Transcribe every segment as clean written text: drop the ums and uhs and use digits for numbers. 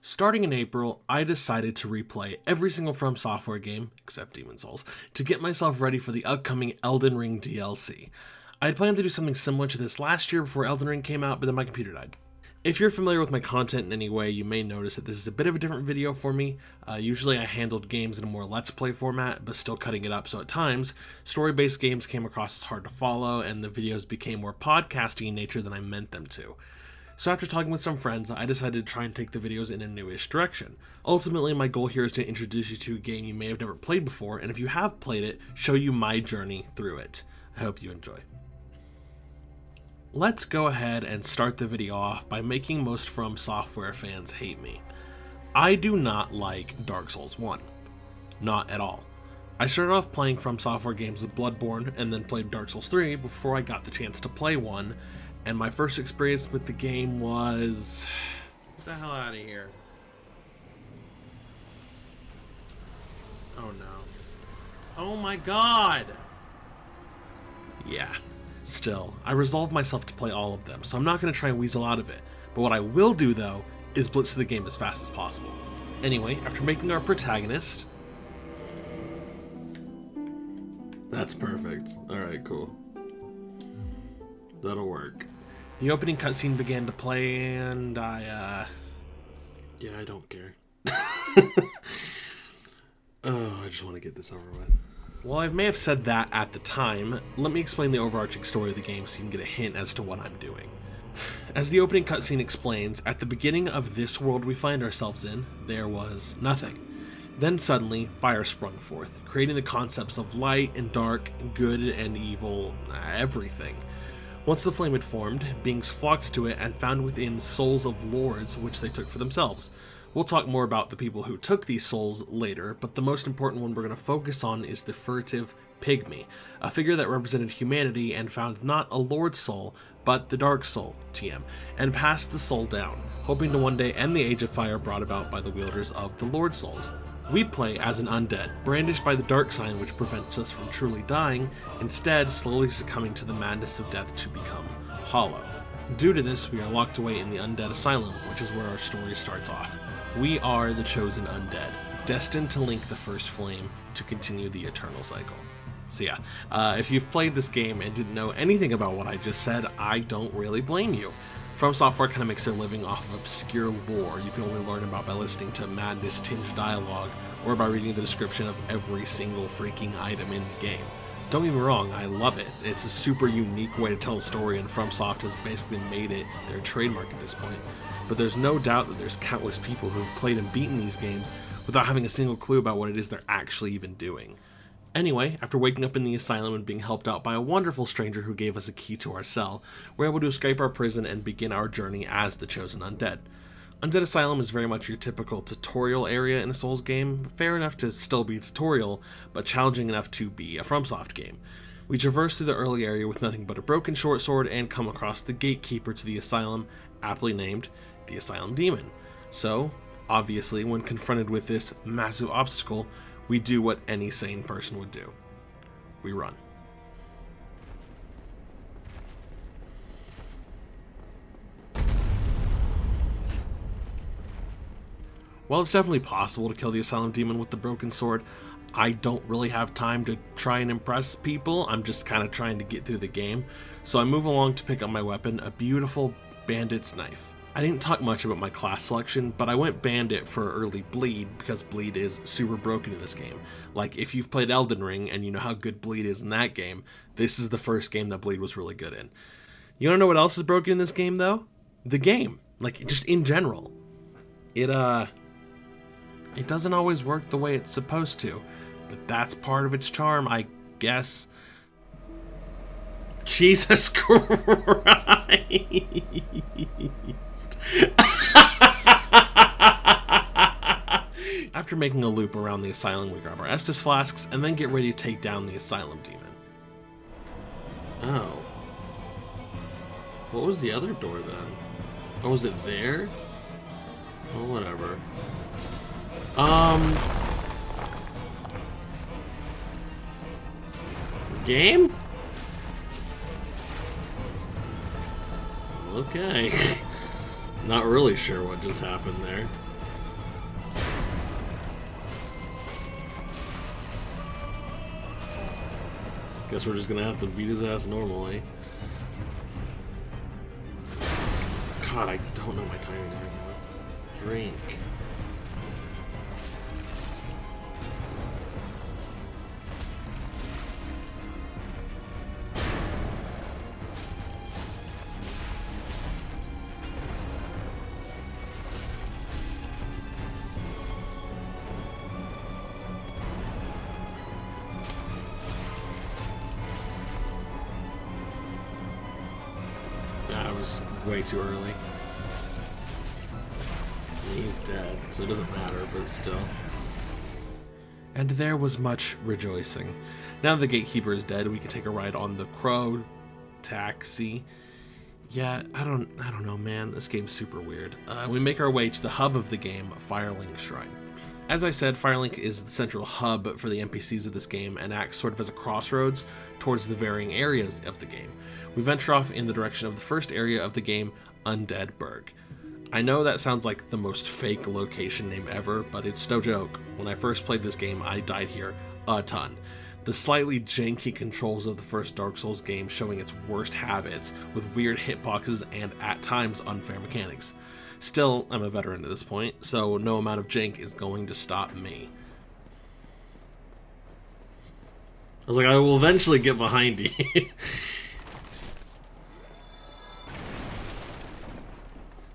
Starting in April, I decided to replay every single From Software game, except Demon's Souls, to get myself ready for the upcoming Elden Ring DLC. I had planned to do something similar to this last year before Elden Ring came out, but then my computer died. If you're familiar with my content in any way, you may notice that this is a bit of a different video for me. Usually I handled games in a more Let's Play format, but still cutting it up, so at times, story-based games came across as hard to follow, and the videos became more podcasty in nature than I meant them to. So after talking with some friends, I decided to try and take the videos in a newish direction. Ultimately, my goal here is to introduce you to a game you may have never played before, and if you have played it, show you my journey through it. I hope you enjoy. Let's go ahead and start the video off by making most From Software fans hate me. I do not like Dark Souls 1. Not at all. I started off playing From Software games with Bloodborne and then played Dark Souls 3 before I got the chance to play 1, and my first experience with the game was... Get the hell out of here. Oh no. Oh my god! Yeah. Still, I resolved myself to play all of them, so I'm not going to try and weasel out of it. But what I will do, though, is blitz through the game as fast as possible. Anyway, after making our protagonist... That's perfect. Alright, cool. That'll work. The opening cutscene began to play, and yeah, I don't care. Oh, I just want to get this over with. While I may have said that at the time, let me explain the overarching story of the game so you can get a hint as to what I'm doing. As the opening cutscene explains, at the beginning of this world we find ourselves in, there was nothing. Then suddenly, fire sprung forth, creating the concepts of light and dark, good and evil, everything. Once the flame had formed, beings flocked to it and found within souls of lords which they took for themselves. We'll talk more about the people who took these souls later, but the most important one we're going to focus on is the furtive pygmy, a figure that represented humanity and found not a lord's soul, but the dark soul, TM, and passed the soul down, hoping to one day end the age of fire brought about by the wielders of the lord souls. We play as an undead, brandished by the dark sign which prevents us from truly dying, instead slowly succumbing to the madness of death to become hollow. Due to this, we are locked away in the Undead Asylum, which is where our story starts off. We are the chosen undead, destined to link the first flame to continue the eternal cycle. So yeah, if you've played this game and didn't know anything about what I just said, I don't really blame you. From Software kind of makes their living off of obscure lore you can only learn about by listening to madness-tinged dialogue or by reading the description of every single freaking item in the game. Don't get me wrong, I love it. It's a super unique way to tell a story, and FromSoft has basically made it their trademark at this point. But there's no doubt that there's countless people who have played and beaten these games without having a single clue about what it is they're actually even doing. Anyway, after waking up in the asylum and being helped out by a wonderful stranger who gave us a key to our cell, we're able to escape our prison and begin our journey as the chosen undead. Undead Asylum is very much your typical tutorial area in a Souls game, fair enough to still be a tutorial, but challenging enough to be a FromSoft game. We traverse through the early area with nothing but a broken short sword and come across the gatekeeper to the asylum, aptly named the Asylum Demon. So, obviously, when confronted with this massive obstacle, we do what any sane person would do. We run. While it's definitely possible to kill the Asylum Demon with the broken sword, I don't really have time to try and impress people. I'm just kind of trying to get through the game. So I move along to pick up my weapon, a beautiful bandit's knife. I didn't talk much about my class selection, but I went bandit for early bleed because bleed is super broken in this game. Like, if you've played Elden Ring and you know how good bleed is in that game, this is the first game that bleed was really good in. You wanna know what else is broken in this game though? The game. Like, just in general. It doesn't always work the way it's supposed to, but that's part of its charm, I guess. Jesus Christ! After making a loop around the asylum, we grab our Estus flasks and then get ready to take down the Asylum Demon. Oh. What was the other door then? Oh, was it there? Oh, whatever. Game? Okay. Not really sure what just happened there. Guess we're just gonna have to beat his ass normally. God, I don't know my timing right now. Drink. That was way too early. He's dead, so it doesn't matter, but still. And there was much rejoicing. Now the gatekeeper is dead, we can take a ride on the Crow taxi. Yeah, I don't know, man. This game's super weird. We make our way to the hub of the game, Firelink Shrine. As I said, Firelink is the central hub for the NPCs of this game and acts sort of as a crossroads towards the varying areas of the game. We venture off in the direction of the first area of the game, Undead Burg. I know that sounds like the most fake location name ever, but it's no joke. When I first played this game, I died here a ton. The slightly janky controls of the first Dark Souls game showing its worst habits with weird hitboxes and, at times, unfair mechanics. Still, I'm a veteran at this point, so no amount of jank is going to stop me. I was like, I will eventually get behind you.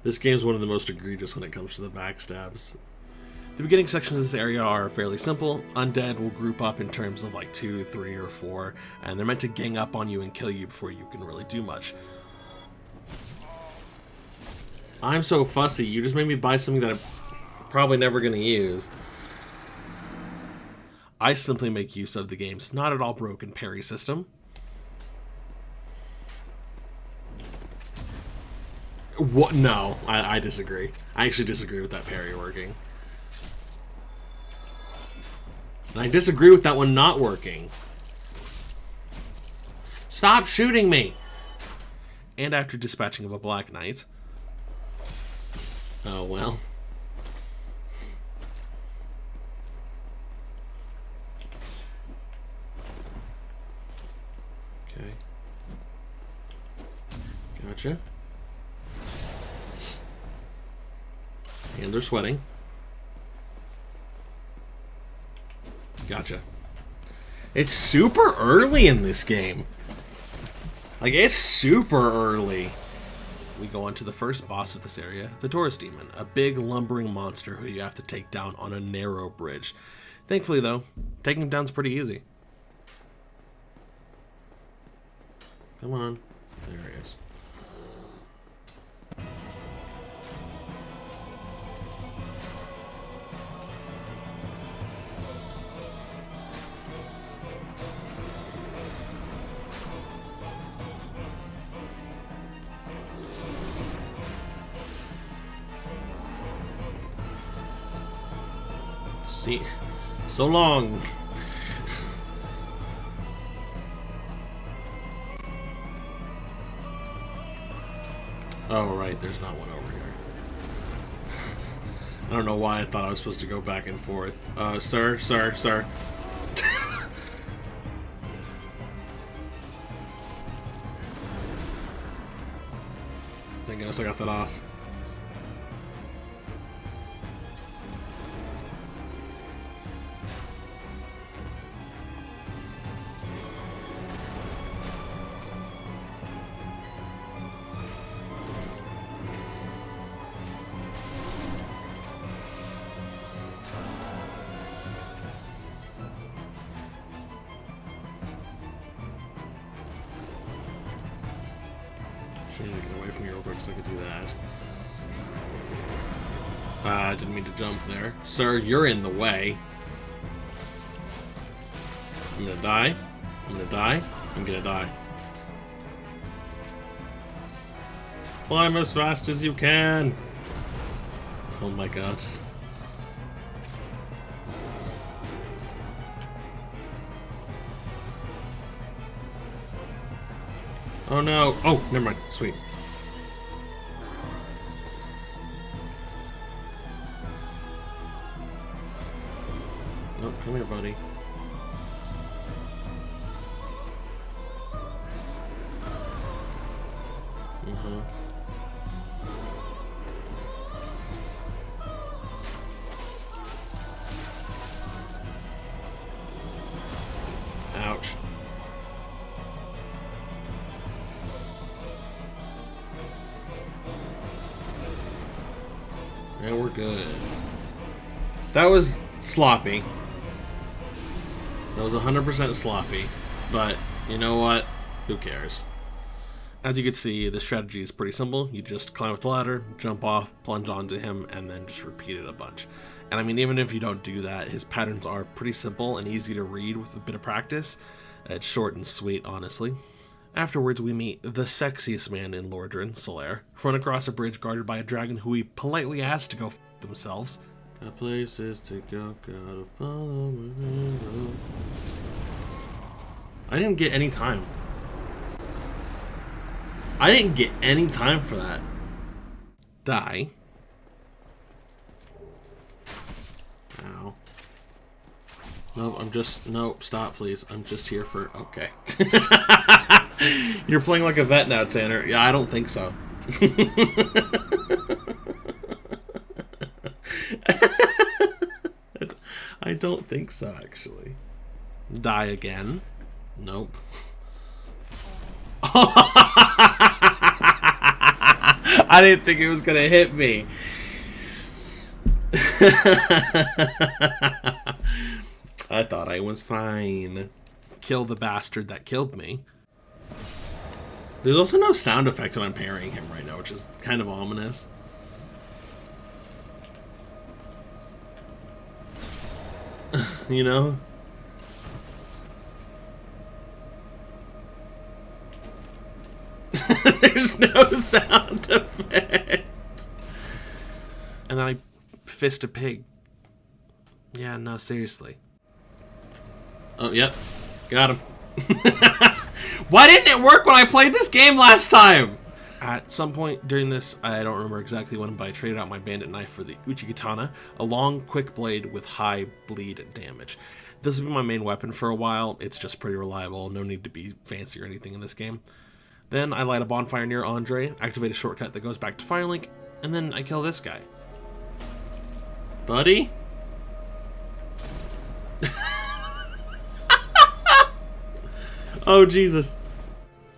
This game's one of the most egregious when it comes to the backstabs. The beginning sections of this area are fairly simple. Undead will group up in terms of like 2, 3, or 4, and they're meant to gang up on you and kill you before you can really do much. I'm so fussy, you just made me buy something that I'm probably never going to use. I simply make use of the game's not at all broken parry system. What? No, I disagree. I actually disagree with that parry working. And I disagree with that one not working. Stop shooting me! And after dispatching of a Black Knight... Oh, well. Okay. Gotcha. And they're sweating. Gotcha. It's super early in this game. Like, it's super early. We go on to the first boss of this area, the Taurus Demon, a big lumbering monster who you have to take down on a narrow bridge. Thankfully, though, taking him down's pretty easy. Come on. There he is. See, so long. Oh, right, there's not one over here. I don't know why I thought I was supposed to go back and forth. Sir. Thank goodness I got that off. Get away from me real quick so I could do that. I didn't mean to jump there. Sir, you're in the way. I'm gonna die. I'm gonna die. I'm gonna die. Climb as fast as you can. Oh my god. Oh no. Oh, never mind. Sweet. Oh, come here, buddy. And we're good. That was sloppy. That was 100% sloppy. But, you know what? Who cares? As you can see, the strategy is pretty simple. You just climb up the ladder, jump off, plunge onto him, and then just repeat it a bunch. And I mean, even if you don't do that, his patterns are pretty simple and easy to read with a bit of practice. It's short and sweet, honestly. Afterwards, we meet the sexiest man in Lordran, Solaire, run across a bridge guarded by a dragon who we politely asked to go f*** themselves. Got places to go, gotta follow my window. I didn't get any time. I didn't get any time for that. Die. Ow. Nope, stop please. I'm just here for, okay. You're playing like a vet now, Tanner. Yeah, I don't think so. I don't think so, actually. Die again. Nope. I didn't think it was gonna hit me. I thought I was fine. Kill the bastard that killed me. There's also no sound effect when I'm parrying him right now, which is kind of ominous. You know? There's no sound effect. And then I fist a pig. Yeah, no, seriously. Oh, yep. Got him. Why didn't it work when I played this game last time? At some point during this, I don't remember exactly when, but I traded out my bandit knife for the Uchi-Katana, a long, quick blade with high bleed damage. This has been my main weapon for a while. It's just pretty reliable. No need to be fancy or anything in this game. Then I light a bonfire near Andre, activate a shortcut that goes back to Firelink, and then I kill this guy. Buddy? Oh, Jesus.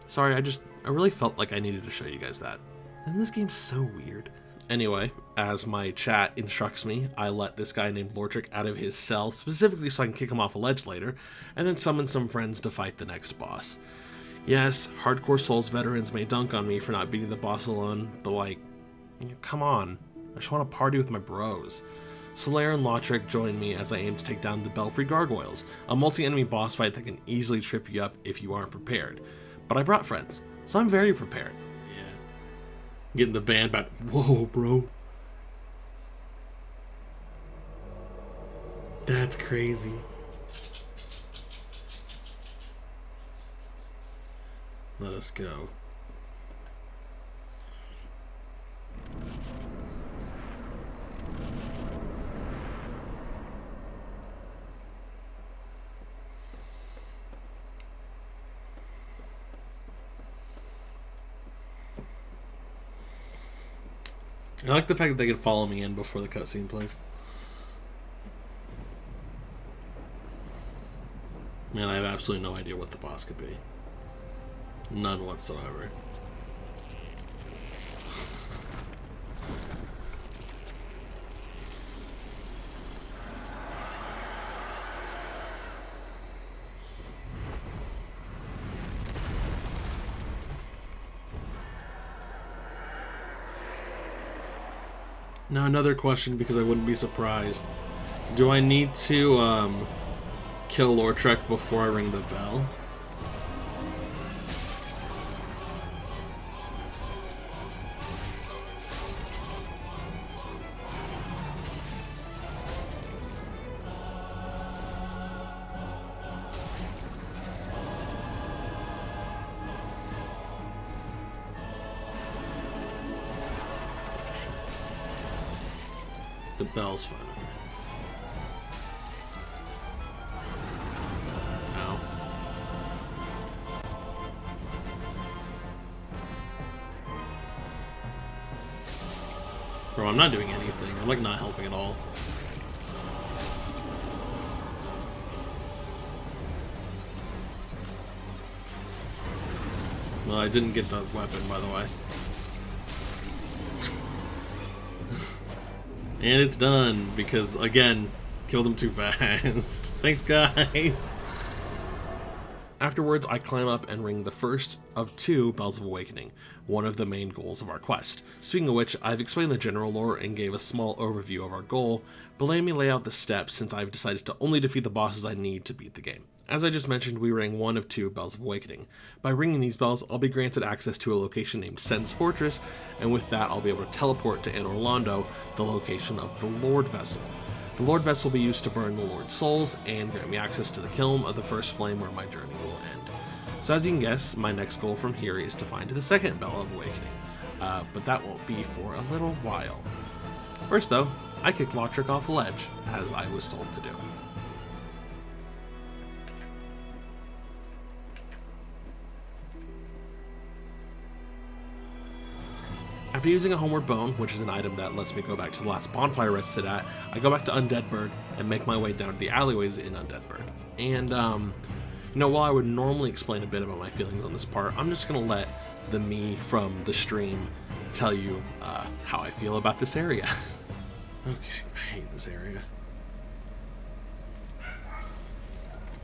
Sorry, I really felt like I needed to show you guys that. Isn't this game so weird? Anyway, as my chat instructs me, I let this guy named Lortrick out of his cell, specifically so I can kick him off a ledge later, and then summon some friends to fight the next boss. Yes, hardcore Souls veterans may dunk on me for not beating the boss alone, but like, come on. I just want to party with my bros. Solaire and Lautrec join me as I aim to take down the Belfry Gargoyles, a multi-enemy boss fight that can easily trip you up if you aren't prepared. But I brought friends, so I'm very prepared. Yeah. Getting the band back. Whoa, bro. That's crazy. Let us go. I like the fact that they can follow me in before the cutscene plays. Man, I have absolutely no idea what the boss could be. None whatsoever. Now another question, because I wouldn't be surprised. Do I need to kill Lortrek before I ring the bell? The bell's fine. Ow. Bro, I'm not doing anything. I'm like not helping at all. Well, I didn't get the weapon, by the way. And it's done, because, again, killed him too fast. Thanks, guys! Afterwards, I climb up and ring the first of 2 Bells of Awakening, one of the main goals of our quest. Speaking of which, I've explained the general lore and gave a small overview of our goal, but let me lay out the steps since I've decided to only defeat the bosses I need to beat the game. As I just mentioned, we rang one of 2 Bells of Awakening. By ringing these bells, I'll be granted access to a location named Sen's Fortress, and with that I'll be able to teleport to Anor Londo, the location of the Lord Vessel. The Lord Vessel will be used to burn the Lord's souls and grant me access to the Kiln of the First Flame where my journey will end. So as you can guess, my next goal from here is to find the second Bell of Awakening, but that won't be for a little while. First though, I kicked Locktrick off a ledge, as I was told to do. After using a Homeward Bone, which is an item that lets me go back to the last bonfire I rested at, I go back to Undead Burg and make my way down to the alleyways in Undead Burg. And, while I would normally explain a bit about my feelings on this part, I'm just going to let the me from the stream tell you how I feel about this area. Okay, I hate this area.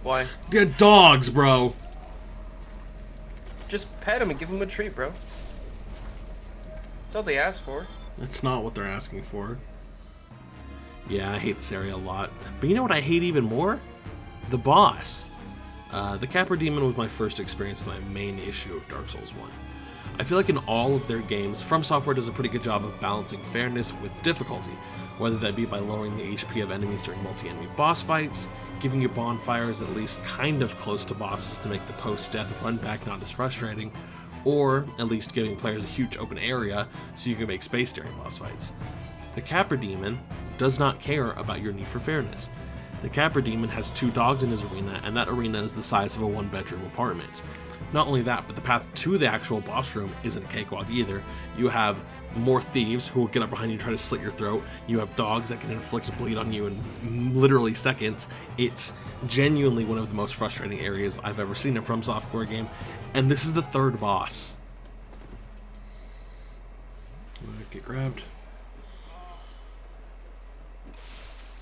Why? They're dogs, bro! Just pet him and give him a treat, bro. That's all they ask for. That's not what they're asking for. Yeah, I hate this area a lot. But you know what I hate even more? The boss. The Capra Demon was my first experience with my main issue of Dark Souls 1. I feel like in all of their games, From Software does a pretty good job of balancing fairness with difficulty, whether that be by lowering the HP of enemies during multi-enemy boss fights, giving you bonfires at least kind of close to bosses to make the post-death run back not as frustrating, or at least giving players a huge open area so you can make space during boss fights. The Capra Demon does not care about your need for fairness. The Capra Demon has 2 dogs in his arena, and that arena is the size of a 1-bedroom apartment. Not only that, but the path to the actual boss room isn't a cakewalk either. You have more thieves who will get up behind you and try to slit your throat. You have dogs that can inflict bleed on you in literally seconds. It's genuinely one of the most frustrating areas I've ever seen in a From Software game, and this is the 3rd boss. Get grabbed.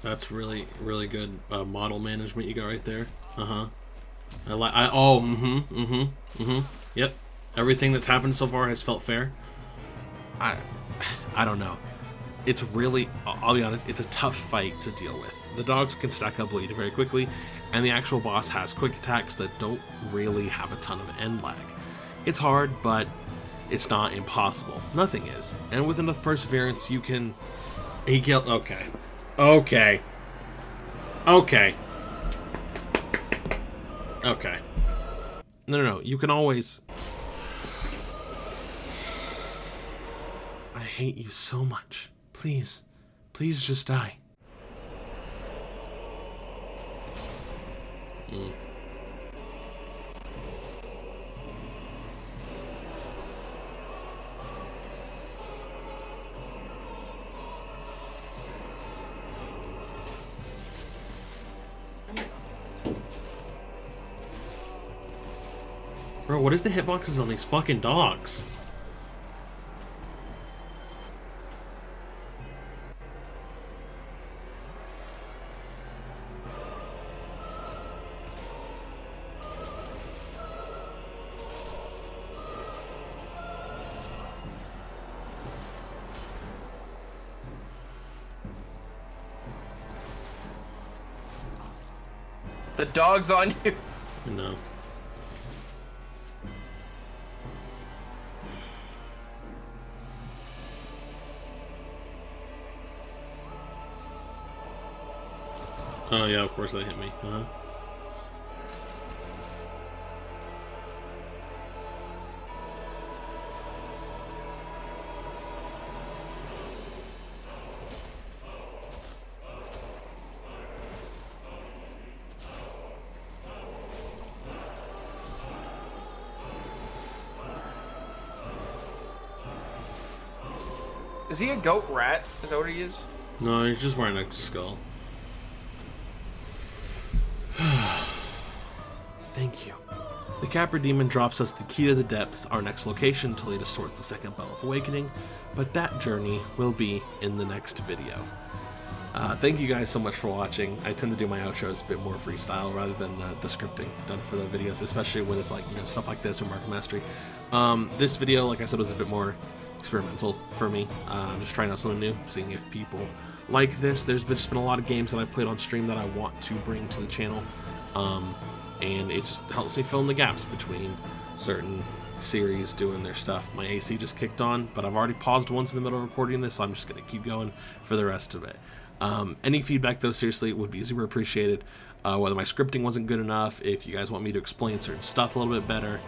That's really, really good model management you got right there. Yep. Everything that's happened so far has felt fair. I don't know. It's really, I'll be honest, it's a tough fight to deal with. The dogs can stack up bleed very quickly, and the actual boss has quick attacks that don't really have a ton of end lag. It's hard, but it's not impossible. Nothing is. And with enough perseverance, you can... He killed... Okay. Okay. Okay. Okay. No. You can always... I hate you so much. Please. Please just die. Bro, what is the hitboxes on these fucking dogs? The dog's on you. No. Oh yeah, of course they hit me. Is he a goat rat? Is that what he is? No, he's just wearing a skull. Thank you. The Capra Demon drops us the key to the depths, our next location to lead us towards the second Bell of Awakening, but that journey will be in the next video. Thank you guys so much for watching. I tend to do my outros a bit more freestyle rather than the scripting done for the videos, especially when it's like, you know, stuff like this or Market Mastery. This video, like I said, was a bit more experimental for me. I'm just trying out something new, seeing if people like this. There's just been a lot of games that I've played on stream that I want to bring to the channel, and it just helps me fill in the gaps between certain series doing their stuff. My AC just kicked on, but I've already paused once in the middle of recording this, so I'm just going to keep going for the rest of it. Any feedback, though, seriously, would be super appreciated. Whether my scripting wasn't good enough, if you guys want me to explain certain stuff a little bit better,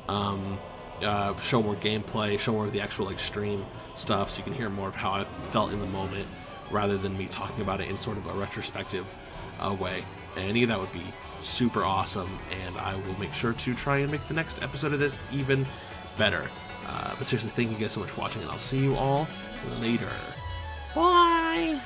show more gameplay, show more of the actual like stream stuff, so you can hear more of how I felt in the moment, rather than me talking about it in sort of a retrospective way. Any of that would be super awesome, and I will make sure to try and make the next episode of this even better. But seriously, thank you guys so much for watching, and I'll see you all later. Bye!